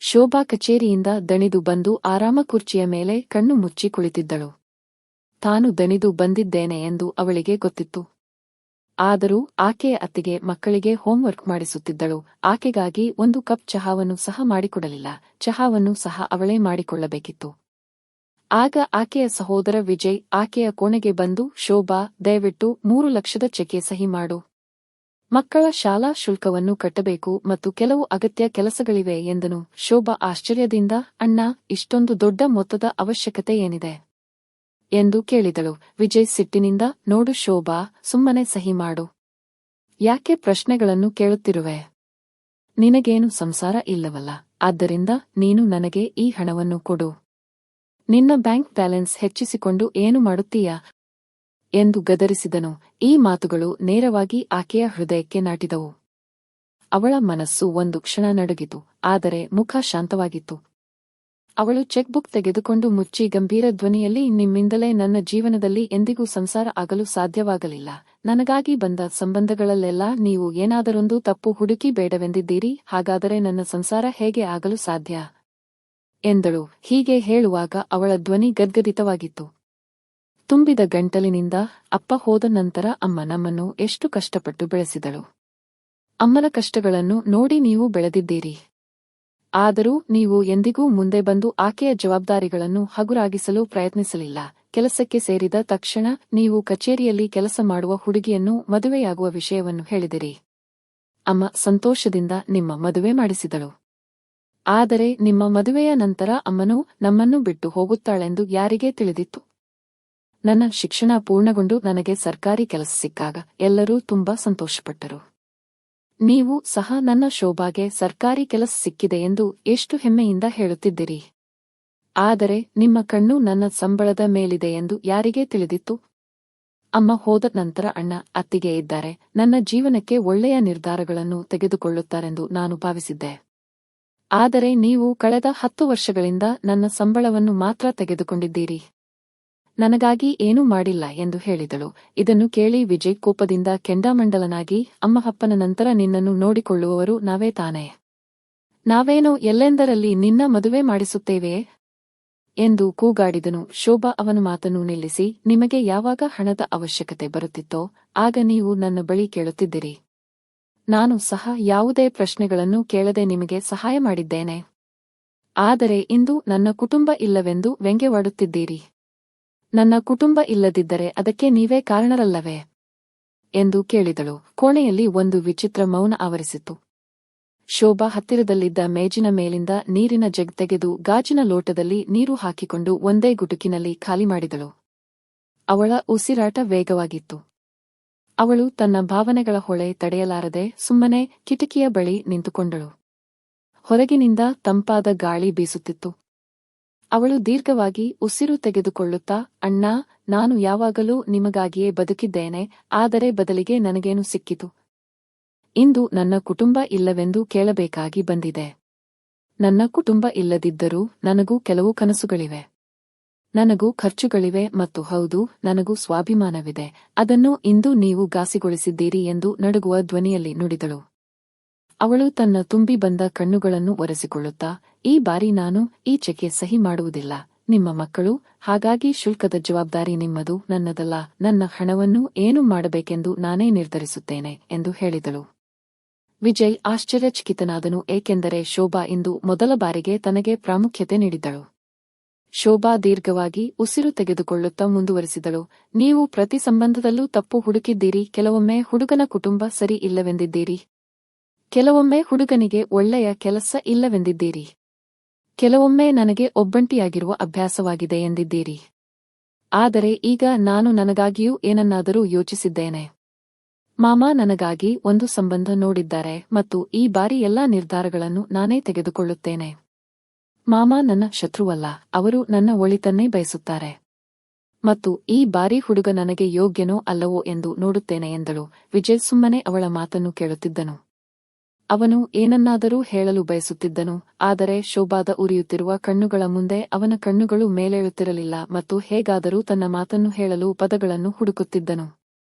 ಶೋಭಾ ಕಚೇರಿಯಿಂದ ದಣಿದು ಬಂದು ಆರಾಮ ಕುರ್ಚಿಯ ಮೇಲೆ ಕಣ್ಣು ಮುಚ್ಚಿ ಕುಳಿತಿದ್ದಳು. ತಾನು ದಣಿದು ಬಂದಿದ್ದೇನೆ ಎಂದು ಅವಳಿಗೆ ಗೊತ್ತಿತ್ತು. ಆದರೂ ಆಕೆಯ ಅತ್ತಿಗೆ ಮಕ್ಕಳಿಗೆ ಹೋಂವರ್ಕ್ ಮಾಡಿಸುತ್ತಿದ್ದಳು. ಆಕೆಗಾಗಿ ಒಂದು ಕಪ್ ಚಹಾವನ್ನು ಸಹ ಮಾಡಿಕೊಡಲಿಲ್ಲ. ಚಹಾವನ್ನು ಸಹ ಅವಳೇ ಮಾಡಿಕೊಳ್ಳಬೇಕಿತ್ತು. ಆಗ ಆಕೆಯ ಸಹೋದರ ವಿಜಯ್ ಆಕೆಯ ಕೋಣೆಗೆ ಬಂದು, ಶೋಭಾ, ದಯವಿಟ್ಟು 3 ಲಕ್ಷದ ಚೆಕ್ಗೆ ಸಹಿ ಮಾಡು. ಮಕ್ಕಳ ಶಾಲಾ ಶುಲ್ಕವನ್ನು ಕಟ್ಟಬೇಕು ಮತ್ತು ಕೆಲವು ಅಗತ್ಯ ಕೆಲಸಗಳಿವೆ ಎಂದನು. ಶೋಭಾ ಆಶ್ಚರ್ಯದಿಂದ, ಅಣ್ಣ, ಇಷ್ಟೊಂದು ದೊಡ್ಡ ಮೊತ್ತದ ಅವಶ್ಯಕತೆ ಏನಿದೆ ಎಂದು ಕೇಳಿದಳು. ವಿಜಯ್ ಸಿಟ್ಟಿನಿಂದ, ನೋಡು ಶೋಭಾ, ಸುಮ್ಮನೆ ಸಹಿ ಮಾಡು. ಯಾಕೆ ಪ್ರಶ್ನೆಗಳನ್ನು ಕೇಳುತ್ತಿರುವೆ? ನಿನಗೇನು ಸಂಸಾರ ಇಲ್ಲವಲ್ಲ, ಆದ್ದರಿಂದ ನೀನು ನನಗೆ ಈ ಹಣವನ್ನು ಕೊಡು. ನಿನ್ನ ಬ್ಯಾಂಕ್ ಬ್ಯಾಲೆನ್ಸ್ ಹೆಚ್ಚಿಸಿಕೊಂಡು ಏನು ಮಾಡುತ್ತೀಯಾ ಎಂದು ಗದರಿಸಿದನು. ಈ ಮಾತುಗಳು ನೇರವಾಗಿ ಆಕೆಯ ಹೃದಯಕ್ಕೆ ನಾಟಿದವು. ಅವಳ ಮನಸ್ಸು ಒಂದು ಕ್ಷಣ ನಡುಗಿತು, ಆದರೆ ಮುಖ ಶಾಂತವಾಗಿತ್ತು. ಅವಳು ಚೆಕ್ ಬುಕ್ ತೆಗೆದುಕೊಂಡು ಮುಚ್ಚಿ ಗಂಭೀರ ಧ್ವನಿಯಲ್ಲಿ, ನಿಮ್ಮಿಂದಲೇ ನನ್ನ ಜೀವನದಲ್ಲಿ ಎಂದಿಗೂ ಸಂಸಾರ ಆಗಲು ಸಾಧ್ಯವಾಗಲಿಲ್ಲ. ನನಗಾಗಿ ಬಂದ ಸಂಬಂಧಗಳಲ್ಲೆಲ್ಲ ನೀವು ಏನಾದರೊಂದು ತಪ್ಪು ಹುಡುಕಿ ಬೇಡವೆಂದಿದ್ದೀರಿ. ಹಾಗಾದರೆ ನನ್ನ ಸಂಸಾರ ಹೇಗೆ ಆಗಲು ಸಾಧ್ಯ ಎಂದಳು. ಹೀಗೆ ಹೇಳುವಾಗ ಅವಳ ಧ್ವನಿ ಗದ್ಗದಿತವಾಗಿತ್ತು. ತುಂಬಿದ ಗಂಟಲಿನಿಂದ, ಅಪ್ಪ ಹೋದ ನಂತರ ಅಮ್ಮ ನಮ್ಮನ್ನು ಎಷ್ಟು ಕಷ್ಟಪಟ್ಟು ಬೆಳೆಸಿದಳು. ಅಮ್ಮನ ಕಷ್ಟಗಳನ್ನು ನೋಡಿ ನೀವು ಬೆಳೆದಿದ್ದೀರಿ. ಆದರೂ ನೀವು ಎಂದಿಗೂ ಮುಂದೆ ಬಂದು ಆಕೆಯ ಜವಾಬ್ದಾರಿಗಳನ್ನು ಹಗುರಾಗಿಸಲು ಪ್ರಯತ್ನಿಸಲಿಲ್ಲ. ಕೆಲಸಕ್ಕೆ ಸೇರಿದ ತಕ್ಷಣ ನೀವು ಕಚೇರಿಯಲ್ಲಿ ಕೆಲಸ ಮಾಡುವ ಹುಡುಗಿಯನ್ನು ಮದುವೆಯಾಗುವ ವಿಷಯವನ್ನು ಹೇಳಿದಿರಿ. ಅಮ್ಮ ಸಂತೋಷದಿಂದ ನಿಮ್ಮ ಮದುವೆ ಮಾಡಿಸಿದಳು. ಆದರೆ ನಿಮ್ಮ ಮದುವೆಯ ನಂತರ ಅಮ್ಮನು ನಮ್ಮನ್ನು ಬಿಟ್ಟು ಹೋಗುತ್ತಾಳೆಂದು ಯಾರಿಗೆ ತಿಳಿದಿತ್ತು? ನನ್ನ ಶಿಕ್ಷಣ ಪೂರ್ಣಗೊಂಡು ನನಗೆ ಸರ್ಕಾರಿ ಕೆಲಸ ಸಿಕ್ಕಾಗ ಎಲ್ಲರೂ ತುಂಬಾ ಸಂತೋಷಪಟ್ಟರು. ನೀವು ಸಹ ನನ್ನ ಶೋಭಾಗೆ ಸರ್ಕಾರಿ ಕೆಲಸ ಸಿಕ್ಕಿದೆ ಎಂದು ಎಷ್ಟು ಹೆಮ್ಮೆಯಿಂದ ಹೇಳುತ್ತಿದ್ದಿರಿ. ಆದರೆ ನಿಮ್ಮ ಕಣ್ಣು ನನ್ನ ಸಂಬಳದ ಮೇಲಿದೆ ಎಂದು ಯಾರಿಗೆ ತಿಳಿದಿತ್ತು? ಅಮ್ಮ ಹೋದ ನಂತರ ಅಣ್ಣ, ಅತ್ತಿಗೆ ಇದ್ದಾರೆ. ನನ್ನ ಜೀವನಕ್ಕೆ ಒಳ್ಳೆಯ ನಿರ್ಧಾರಗಳನ್ನು ತೆಗೆದುಕೊಳ್ಳುತ್ತಾರೆಂದು ನಾನು ಭಾವಿಸಿದ್ದೆ. ಆದರೆ ನೀವು ಕಳೆದ 10 ವರ್ಷಗಳಿಂದ ನನ್ನ ಸಂಬಳವನ್ನು ಮಾತ್ರ ತೆಗೆದುಕೊಂಡಿದ್ದೀರಿ. ನನಗಾಗಿ ಏನೂ ಮಾಡಿಲ್ಲ ಎಂದು ಹೇಳಿದಳು. ಇದನ್ನು ಕೇಳಿ ವಿಜಯ್ ಕೋಪದಿಂದ ಕೆಂಡಾಮಂಡಲನಾಗಿ, ಅಮ್ಮಹಪ್ಪನ ನಂತರ ನಿನ್ನನ್ನು ನೋಡಿಕೊಳ್ಳುವವರು ನಾವೇ ತಾನೇ? ನಾವೇನೋ ಎಲ್ಲೆಂದರಲ್ಲಿ ನಿನ್ನ ಮದುವೆ ಮಾಡಿಸುತ್ತೇವೆಯೇ ಎಂದು ಕೂಗಾಡಿದನು. ಶೋಭಾ ಅವನ ಮಾತನ್ನು ನಿಲ್ಲಿಸಿ, ನಿಮಗೆ ಯಾವಾಗ ಹಣದ ಅವಶ್ಯಕತೆ ಬರುತ್ತಿತ್ತೋ ಆಗ ನೀವು ನನ್ನ ಬಳಿ ಕೇಳುತ್ತಿದ್ದಿರಿ. ನಾನು ಸಹ ಯಾವುದೇ ಪ್ರಶ್ನೆಗಳನ್ನು ಕೇಳದೆ ನಿಮಗೆ ಸಹಾಯ ಮಾಡಿದ್ದೇನೆ. ಆದರೆ ಇಂದು ನನ್ನ ಕುಟುಂಬ ಇಲ್ಲವೆಂದು ವ್ಯಂಗ್ಯವಾಡುತ್ತಿದ್ದೀರಿ. ನನ್ನ ಕುಟುಂಬ ಇಲ್ಲದಿದ್ದರೆ ಅದಕ್ಕೆ ನೀವೇ ಕಾರಣರಲ್ಲವೇ ಎಂದು ಕೇಳಿದಳು. ಕೋಣೆಯಲ್ಲಿ ಒಂದು ವಿಚಿತ್ರ ಮೌನ ಆವರಿಸಿತ್ತು. ಶೋಭಾ ಹತ್ತಿರದಲ್ಲಿದ್ದ ಮೇಜಿನ ಮೇಲಿಂದ ನೀರಿನ ಜಗ್ ತೆಗೆದು ಗಾಜಿನ ಲೋಟದಲ್ಲಿ ನೀರು ಹಾಕಿಕೊಂಡು ಒಂದೇ ಗುಟುಕಿನಲ್ಲಿ ಖಾಲಿ ಮಾಡಿದಳು. ಅವಳ ಉಸಿರಾಟ ವೇಗವಾಗಿತ್ತು. ಅವಳು ತನ್ನ ಭಾವನೆಗಳ ಹೊಳೆ ತಡೆಯಲಾರದೆ ಸುಮ್ಮನೆ ಕಿಟಕಿಯ ಬಳಿ ನಿಂತುಕೊಂಡಳು. ಹೊರಗಿನಿಂದ ತಂಪಾದ ಗಾಳಿ ಬೀಸುತ್ತಿತ್ತು. ಅವಳು ದೀರ್ಘವಾಗಿ ಉಸಿರು ತೆಗೆದುಕೊಳ್ಳುತ್ತಾ, ಅಣ್ಣಾ, ನಾನು ಯಾವಾಗಲೂ ನಿಮಗಾಗಿಯೇ ಬದುಕಿದ್ದೇನೆ. ಆದರೆ ಬದಲಿಗೆ ನನಗೇನು ಸಿಕ್ಕಿತು? ಇಂದು ನನ್ನ ಕುಟುಂಬ ಇಲ್ಲವೆಂದು ಕೇಳಬೇಕಾಗಿ ಬಂದಿದೆ. ನನ್ನ ಕುಟುಂಬ ಇಲ್ಲದಿದ್ದರೂ ನನಗೂ ಕೆಲವು ಕನಸುಗಳಿವೆ. ನನಗೂ ಖರ್ಚುಗಳಿವೆ ಮತ್ತು ಹೌದು, ನನಗೂ ಸ್ವಾಭಿಮಾನವಿದೆ. ಅದನ್ನು ಇಂದು ನೀವು ಘಾಸಿಗೊಳಿಸಿದ್ದೀರಿ ಎಂದು ನಡುಗುವ ಧ್ವನಿಯಲ್ಲಿ ನುಡಿದಳು. ಅವಳು ತನ್ನ ತುಂಬಿ ಬಂದ ಕಣ್ಣುಗಳನ್ನು ಒರೆಸಿಕೊಳ್ಳುತ್ತಾ, ಈ ಬಾರಿ ನಾನು ಈ ಚೆಕ್ಗೆ ಸಹಿ ಮಾಡುವುದಿಲ್ಲ. ನಿಮ್ಮ ಮಕ್ಕಳು, ಹಾಗಾಗಿ ಶುಲ್ಕದ ಜವಾಬ್ದಾರಿ ನಿಮ್ಮದು, ನನ್ನದಲ್ಲ. ನನ್ನ ಹಣವನ್ನು ಏನು ಮಾಡಬೇಕೆಂದು ನಾನೇ ನಿರ್ಧರಿಸುತ್ತೇನೆ ಎಂದು ಹೇಳಿದಳು. ವಿಜಯ್ ಆಶ್ಚರ್ಯಚಕಿತನಾದನು, ಏಕೆಂದರೆ ಶೋಭಾ ಇಂದು ಮೊದಲ ಬಾರಿಗೆ ತನಗೆ ಪ್ರಾಮುಖ್ಯತೆ ನೀಡಿದ್ದಳು. ಶೋಭಾ ದೀರ್ಘವಾಗಿ ಉಸಿರು ತೆಗೆದುಕೊಳ್ಳುತ್ತಾ ಮುಂದುವರಿಸಿದಳು, ನೀವು ಪ್ರತಿ ಸಂಬಂಧದಲ್ಲೂ ತಪ್ಪು ಹುಡುಕಿದ್ದೀರಿ. ಕೆಲವೊಮ್ಮೆ ಹುಡುಗನ ಕುಟುಂಬ ಸರಿ ಇಲ್ಲವೆಂದಿದ್ದೀರಿ. ಕೆಲವೊಮ್ಮೆ ಹುಡುಗನಿಗೆ ಒಳ್ಳೆಯ ಕೆಲಸ ಇಲ್ಲವೆಂದಿದ್ದೀರಿ. ಕೆಲವೊಮ್ಮೆ ನನಗೆ ಒಬ್ಬಂಟಿಯಾಗಿರುವ ಅಭ್ಯಾಸವಾಗಿದೆ ಎಂದಿದ್ದೀರಿ. ಆದರೆ ಈಗ ನಾನು ನನಗಾಗಿಯೂ ಏನನ್ನಾದರೂ ಯೋಚಿಸಿದ್ದೇನೆ. ಮಾಮ ನನಗಾಗಿ ಒಂದು ಸಂಬಂಧ ನೋಡಿದ್ದಾರೆ ಮತ್ತು ಈ ಬಾರಿ ಎಲ್ಲಾ ನಿರ್ಧಾರಗಳನ್ನು ನಾನೇ ತೆಗೆದುಕೊಳ್ಳುತ್ತೇನೆ. ಮಾಮ ನನ್ನ ಶತ್ರುವಲ್ಲ, ಅವರು ನನ್ನ ಒಳಿತನ್ನೇ ಬಯಸುತ್ತಾರೆ. ಮತ್ತು ಈ ಬಾರಿ ಹುಡುಗ ನನಗೆ ಯೋಗ್ಯನೋ ಅಲ್ಲವೋ ಎಂದು ನೋಡುತ್ತೇನೆ ಎಂದಳು. ವಿಜಯ್ ಸುಮ್ಮನೆ ಅವಳ ಮಾತನ್ನು ಕೇಳುತ್ತಿದ್ದನು. ಅವನು ಏನನ್ನಾದರೂ ಹೇಳಲು ಬಯಸುತ್ತಿದ್ದನು, ಆದರೆ ಶೋಭಾದ ಉರಿಯುತ್ತಿರುವ ಕಣ್ಣುಗಳ ಮುಂದೆ ಅವನ ಕಣ್ಣುಗಳು ಮೇಲೇಳುತ್ತಿರಲಿಲ್ಲ ಮತ್ತು ಹೇಗಾದರೂ ತನ್ನ ಮಾತನ್ನು ಹೇಳಲು ಪದಗಳನ್ನು ಹುಡುಕುತ್ತಿದ್ದನು.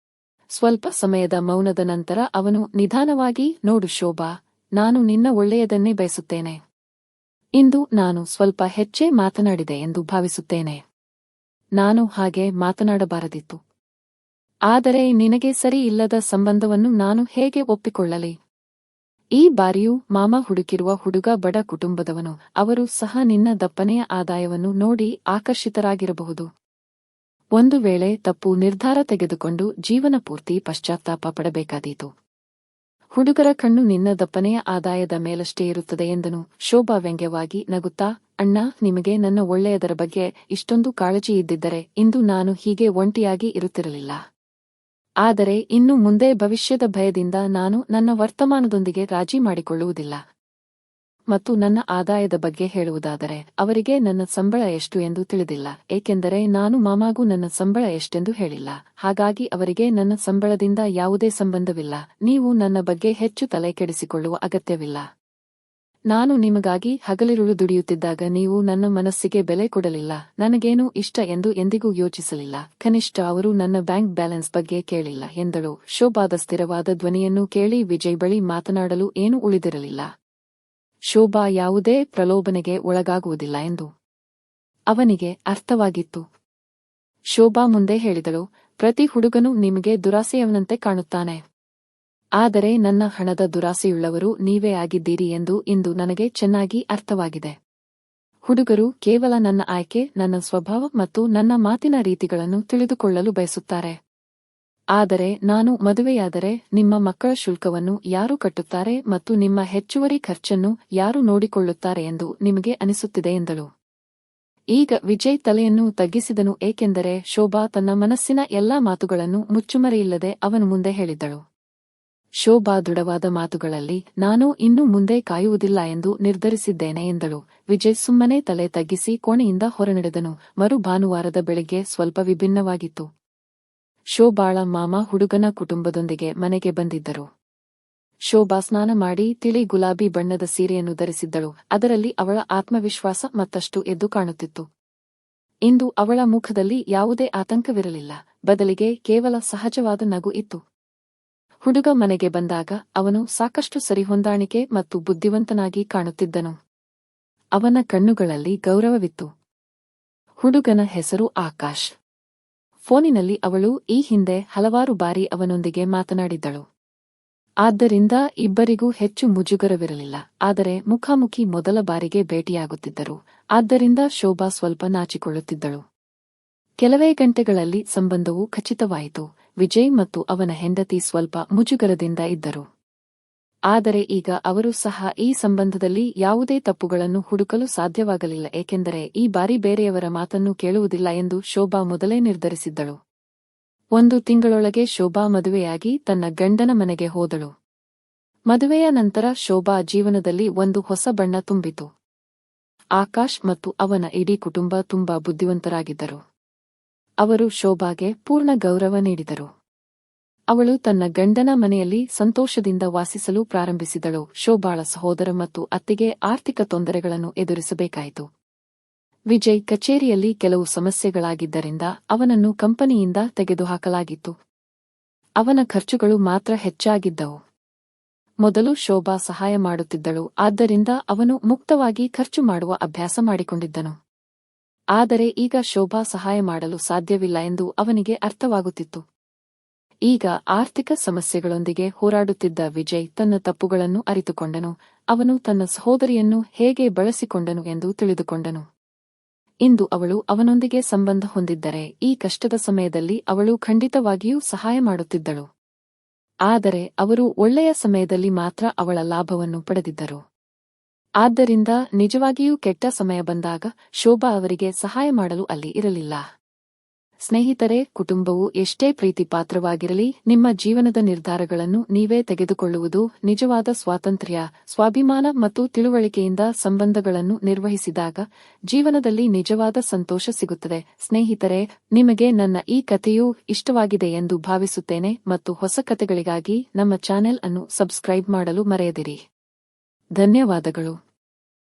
ಸ್ವಲ್ಪ ಸಮಯದ ಮೌನದ ನಂತರ ಅವನು ನಿಧಾನವಾಗಿ, ನೋಡು ಶೋಭಾ, ನಾನು ನಿನ್ನ ಒಳ್ಳೆಯದನ್ನೇ ಬಯಸುತ್ತೇನೆ. ಇಂದು ನಾನು ಸ್ವಲ್ಪ ಹೆಚ್ಚೇ ಮಾತನಾಡಿದೆ ಎಂದು ಭಾವಿಸುತ್ತೇನೆ. ನಾನು ಹಾಗೆ ಮಾತನಾಡಬಾರದಿತ್ತು. ಆದರೆ ನಿನಗೆ ಸರಿ ಇಲ್ಲದ ಸಂಬಂಧವನ್ನು ನಾನು ಹೇಗೆ ಒಪ್ಪಿಕೊಳ್ಳಲಿ? ಈ ಬಾರಿಯೂ ಮಾಮ ಹುಡುಕಿರುವ ಹುಡುಗ ಬಡ ಕುಟುಂಬದವನು. ಅವರು ಸಹ ನಿನ್ನ ದಪ್ಪನೆಯ ಆದಾಯವನ್ನು ನೋಡಿ ಆಕರ್ಷಿತರಾಗಿರಬಹುದು. ಒಂದು ವೇಳೆ ತಪ್ಪು ನಿರ್ಧಾರ ತೆಗೆದುಕೊಂಡು ಜೀವನ ಪೂರ್ತಿ ಪಶ್ಚಾತ್ತಾಪ ಪಡಬೇಕಾದೀತು. ಹುಡುಗರ ಕಣ್ಣು ನಿನ್ನ ದಪ್ಪನೆಯ ಆದಾಯದ ಮೇಲಷ್ಟೇ ಇರುತ್ತದೆ ಎಂದನು. ಶೋಭಾ ವ್ಯಂಗ್ಯವಾಗಿ ನಗುತ್ತಾ, ಅಣ್ಣ, ನಿಮಗೆ ನನ್ನ ಒಳ್ಳೆಯದರ ಬಗ್ಗೆ ಇಷ್ಟೊಂದು ಕಾಳಜಿ ಇದ್ದಿದ್ದರೆ ಇಂದು ನಾನು ಹೀಗೆ ಒಂಟಿಯಾಗಿ ಇರುತ್ತಿರಲಿಲ್ಲ. ಆದರೆ ಇನ್ನು ಮುಂದೆ ಭವಿಷ್ಯದ ಭಯದಿಂದ ನಾನು ನನ್ನ ವರ್ತಮಾನದೊಂದಿಗೆ ರಾಜಿ ಮಾಡಿಕೊಳ್ಳುವುದಿಲ್ಲ. ಮತ್ತು ನನ್ನ ಆದಾಯದ ಬಗ್ಗೆ ಹೇಳುವುದಾದರೆ, ಅವರಿಗೆ ನನ್ನ ಸಂಬಳ ಎಷ್ಟು ಎಂದು ತಿಳಿದಿಲ್ಲ, ಏಕೆಂದರೆ ನಾನು ಮಾಮಾಗೂ ನನ್ನ ಸಂಬಳ ಎಷ್ಟೆಂದು ಹೇಳಿಲ್ಲ. ಹಾಗಾಗಿ ಅವರಿಗೆ ನನ್ನ ಸಂಬಳದಿಂದ ಯಾವುದೇ ಸಂಬಂಧವಿಲ್ಲ. ನೀವು ನನ್ನ ಬಗ್ಗೆ ಹೆಚ್ಚು ತಲೆ ಕೆಡಿಸಿಕೊಳ್ಳುವ ಅಗತ್ಯವಿಲ್ಲ. ನಾನು ನಿಮಗಾಗಿ ಹಗಲಿರುಳು ದುಡಿಯುತ್ತಿದ್ದಾಗ ನೀವು ನನ್ನ ಮನಸ್ಸಿಗೆ ಬೆಲೆ ಕೊಡಲಿಲ್ಲ, ನನಗೇನು ಇಷ್ಟ ಎಂದು ಎಂದಿಗೂ ಯೋಚಿಸಲಿಲ್ಲ. ಕನಿಷ್ಠ ಅವರು ನನ್ನ ಬ್ಯಾಂಕ್ ಬ್ಯಾಲೆನ್ಸ್ ಬಗ್ಗೆ ಕೇಳಿಲ್ಲ ಎಂದಳು. ಶೋಭಾದ ಸ್ಥಿರವಾದ ಧ್ವನಿಯನ್ನು ಕೇಳಿ ವಿಜಯ್ ಬಳಿ ಮಾತನಾಡಲು ಏನೂ ಉಳಿದಿರಲಿಲ್ಲ. ಶೋಭಾ ಯಾವುದೇ ಪ್ರಲೋಭನೆಗೆ ಒಳಗಾಗುವುದಿಲ್ಲ ಎಂದು ಅವನಿಗೆ ಅರ್ಥವಾಗಿತ್ತು. ಶೋಭಾ ಮುಂದೆ ಹೇಳಿದಳು, ಪ್ರತಿ ಹುಡುಗನೂ ನಿಮಗೆ ದುರಾಸೆಯವನಂತೆ ಕಾಣುತ್ತಾನೆ. ಆದರೆ ನನ್ನ ಹಣದ ದುರಾಸೆಯುಳ್ಳವರು ನೀವೇ ಆಗಿದ್ದೀರಿ ಎಂದು ಇಂದು ನನಗೆ ಚೆನ್ನಾಗಿ ಅರ್ಥವಾಗಿದೆ. ಹುಡುಗರು ಕೇವಲ ನನ್ನ ಆಯ್ಕೆ, ನನ್ನ ಸ್ವಭಾವ ಮತ್ತು ನನ್ನ ಮಾತಿನ ರೀತಿಗಳನ್ನು ತಿಳಿದುಕೊಳ್ಳಲು ಬಯಸುತ್ತಾರೆ. ಆದರೆ ನಾನು ಮದುವೆಯಾದರೆ ನಿಮ್ಮ ಮಕ್ಕಳ ಶುಲ್ಕವನ್ನು ಯಾರು ಕಟ್ಟುತ್ತಾರೆ ಮತ್ತು ನಿಮ್ಮ ಹೆಚ್ಚುವರಿ ಖರ್ಚನ್ನು ಯಾರು ನೋಡಿಕೊಳ್ಳುತ್ತಾರೆ ಎಂದು ನಿಮಗೆ ಅನಿಸುತ್ತಿದೆ ಎಂದಳು. ಈಗ ವಿಜಯ್ ತಲೆಯನ್ನು ತಗ್ಗಿಸಿದನು, ಏಕೆಂದರೆ ಶೋಭಾ ತನ್ನ ಮನಸ್ಸಿನ ಎಲ್ಲಾ ಮಾತುಗಳನ್ನು ಮುಚ್ಚುಮರೆಯಿಲ್ಲದೆ ಅವನ ಮುಂದೆ ಹೇಳಿದ್ದಳು. ಶೋಭಾ ದೃಢವಾದ ಮಾತುಗಳಲ್ಲಿ, ನಾನು ಇನ್ನು ಮುಂದೆ ಕಾಯುವುದಿಲ್ಲ ಎಂದು ನಿರ್ಧರಿಸಿದ್ದೇನೆ ಎಂದಳು. ವಿಜಯ್ ಸುಮ್ಮನೆ ತಲೆ ತಗ್ಗಿಸಿ ಕೋಣೆಯಿಂದ ಹೊರನಡೆದನು. ಮರು ಭಾನುವಾರದ ಬೆಳಿಗ್ಗೆ ಸ್ವಲ್ಪ ವಿಭಿನ್ನವಾಗಿತ್ತು. ಶೋಭಾಳ ಮಾಮ ಹುಡುಗನ ಕುಟುಂಬದೊಂದಿಗೆ ಮನೆಗೆ ಬಂದಿದ್ದರು. ಶೋಭಾ ಸ್ನಾನ ಮಾಡಿ ತಿಳಿ ಗುಲಾಬಿ ಬಣ್ಣದ ಸೀರೆಯನ್ನು ಧರಿಸಿದ್ದಳು. ಅದರಲ್ಲಿ ಅವಳ ಆತ್ಮವಿಶ್ವಾಸ ಮತ್ತಷ್ಟು ಎದ್ದು ಕಾಣುತ್ತಿತ್ತು. ಇಂದು ಅವಳ ಮುಖದಲ್ಲಿ ಯಾವುದೇ ಆತಂಕವಿರಲಿಲ್ಲ, ಬದಲಿಗೆ ಕೇವಲ ಸಹಜವಾದ ನಗು ಇತ್ತು. ಹುಡುಗ ಮನೆಗೆ ಬಂದಾಗ ಅವನು ಸಾಕಷ್ಟು ಸರಿಹೊಂದಾಣಿಕೆ ಮತ್ತು ಬುದ್ಧಿವಂತನಾಗಿ ಕಾಣುತ್ತಿದ್ದನು. ಅವನ ಕಣ್ಣುಗಳಲ್ಲಿ ಗೌರವವಿತ್ತು. ಹುಡುಗನ ಹೆಸರು ಆಕಾಶ್. ಫೋನಿನಲ್ಲಿ ಅವಳು ಈ ಹಿಂದೆ ಹಲವಾರು ಬಾರಿ ಅವನೊಂದಿಗೆ ಮಾತನಾಡಿದ್ದಳು. ಆದ್ದರಿಂದ ಇಬ್ಬರಿಗೂ ಹೆಚ್ಚು ಮುಜುಗರವಿರಲಿಲ್ಲ. ಆದರೆ ಮುಖಾಮುಖಿ ಮೊದಲ ಬಾರಿಗೆ ಭೇಟಿಯಾಗುತ್ತಿದ್ದರು. ಆದ್ದರಿಂದ ಶೋಭಾ ಸ್ವಲ್ಪ ನಾಚಿಕೊಳ್ಳುತ್ತಿದ್ದಳು. ಕೆಲವೇ ಗಂಟೆಗಳಲ್ಲಿ ಸಂಬಂಧವು ಖಚಿತವಾಯಿತು. ವಿಜಯ್ ಮತ್ತು ಅವನ ಹೆಂಡತಿ ಸ್ವಲ್ಪ ಮುಜುಗರದಿಂದ ಇದ್ದರು. ಆದರೆ ಈಗ ಅವರು ಸಹ ಈ ಸಂಬಂಧದಲ್ಲಿ ಯಾವುದೇ ತಪ್ಪುಗಳನ್ನು ಹುಡುಕಲು ಸಾಧ್ಯವಾಗಲಿಲ್ಲ, ಏಕೆಂದರೆ ಈ ಬಾರಿ ಬೇರೆಯವರ ಮಾತನ್ನು ಕೇಳುವುದಿಲ್ಲ ಎಂದು ಶೋಭಾ ಮೊದಲೇ ನಿರ್ಧರಿಸಿದ್ದಳು. 1 ತಿಂಗಳೊಳಗೆ ಶೋಭಾ ಮದುವೆಯಾಗಿ ತನ್ನ ಗಂಡನ ಮನೆಗೆ ಹೋದಳು. ಮದುವೆಯ ನಂತರ ಶೋಭಾ ಜೀವನದಲ್ಲಿ ಒಂದು ಹೊಸ ಬಣ್ಣ ತುಂಬಿತು. ಆಕಾಶ್ ಮತ್ತು ಅವನ ಇಡೀ ಕುಟುಂಬ ತುಂಬಾ ಬುದ್ಧಿವಂತರಾಗಿದ್ದರು. ಅವರು ಶೋಭಾಗೆ ಪೂರ್ಣ ಗೌರವ ನೀಡಿದರು. ಅವಳು ತನ್ನ ಗಂಡನ ಮನೆಯಲ್ಲಿ ಸಂತೋಷದಿಂದ ವಾಸಿಸಲು ಪ್ರಾರಂಭಿಸಿದಳು. ಶೋಭಾಳ ಸಹೋದರ ಮತ್ತು ಅತ್ತೆಗೆ ಆರ್ಥಿಕ ತೊಂದರೆಗಳನ್ನು ಎದುರಿಸಬೇಕಾಯಿತು. ವಿಜಯ್ ಕಚೇರಿಯಲ್ಲಿ ಕೆಲವು ಸಮಸ್ಯೆಗಳಾಗಿದ್ದರಿಂದ ಅವನನ್ನು ಕಂಪನಿಯಿಂದ ತೆಗೆದುಹಾಕಲಾಗಿತ್ತು. ಅವನ ಖರ್ಚುಗಳು ಮಾತ್ರ ಹೆಚ್ಚಾಗಿದ್ದವು. ಮೊದಲು ಶೋಭಾ ಸಹಾಯ ಮಾಡುತ್ತಿದ್ದಳು, ಆದ್ದರಿಂದ ಅವನು ಮುಕ್ತವಾಗಿ ಖರ್ಚು ಮಾಡುವ ಅಭ್ಯಾಸ ಮಾಡಿಕೊಂಡಿದ್ದನು. ಆದರೆ ಈಗ ಶೋಭಾ ಸಹಾಯ ಮಾಡಲು ಸಾಧ್ಯವಿಲ್ಲ ಎಂದು ಅವನಿಗೆ ಅರ್ಥವಾಗುತ್ತಿತ್ತು. ಈಗ ಆರ್ಥಿಕ ಸಮಸ್ಯೆಗಳೊಂದಿಗೆ ಹೋರಾಡುತ್ತಿದ್ದ ವಿಜಯ್ ತನ್ನ ತಪ್ಪುಗಳನ್ನು ಅರಿತುಕೊಂಡನು. ಅವನು ತನ್ನ ಸಹೋದರಿಯನ್ನು ಹೇಗೆ ಬಳಸಿಕೊಂಡನು ಎಂದು ತಿಳಿದುಕೊಂಡನು. ಇಂದು ಅವಳು ಅವನೊಂದಿಗೆ ಸಂಬಂಧ ಹೊಂದಿದ್ದರೆ ಈ ಕಷ್ಟದ ಸಮಯದಲ್ಲಿ ಅವಳು ಖಂಡಿತವಾಗಿಯೂ ಸಹಾಯ ಮಾಡುತ್ತಿದ್ದಳು. ಆದರೆ ಅವರು ಒಳ್ಳೆಯ ಸಮಯದಲ್ಲಿ ಮಾತ್ರ ಅವಳ ಲಾಭವನ್ನು ಪಡೆದಿದ್ದರು. ಆದ್ದರಿಂದ ನಿಜವಾಗಿಯೂ ಕೆಟ್ಟ ಸಮಯ ಬಂದಾಗ ಶೋಭಾ ಅವರಿಗೆ ಸಹಾಯ ಮಾಡಲು ಅಲ್ಲಿ ಇರಲಿಲ್ಲ. ಸ್ನೇಹಿತರೆ, ಕುಟುಂಬವು ಎಷ್ಟೇ ಪ್ರೀತಿ ಪಾತ್ರವಾಗಿರಲಿ, ನಿಮ್ಮ ಜೀವನದ ನಿರ್ಧಾರಗಳನ್ನು ನೀವೇ ತೆಗೆದುಕೊಳ್ಳುವುದು ನಿಜವಾದ ಸ್ವಾತಂತ್ರ್ಯ. ಸ್ವಾಭಿಮಾನ ಮತ್ತು ತಿಳುವಳಿಕೆಯಿಂದ ಸಂಬಂಧಗಳನ್ನು ನಿರ್ವಹಿಸಿದಾಗ ಜೀವನದಲ್ಲಿ ನಿಜವಾದ ಸಂತೋಷ ಸಿಗುತ್ತದೆ. ಸ್ನೇಹಿತರೆ, ನಿಮಗೆ ನನ್ನ ಈ ಕಥೆಯು ಇಷ್ಟವಾಗಿದೆ ಎಂದು ಭಾವಿಸುತ್ತೇನೆ ಮತ್ತು ಹೊಸ ಕಥೆಗಳಿಗಾಗಿ ನಮ್ಮ ಚಾನೆಲ್ ಅನ್ನು ಸಬ್ಸ್ಕ್ರೈಬ್ ಮಾಡಲು ಮರೆಯದಿರಿ. ಧನ್ಯವಾದಗಳು.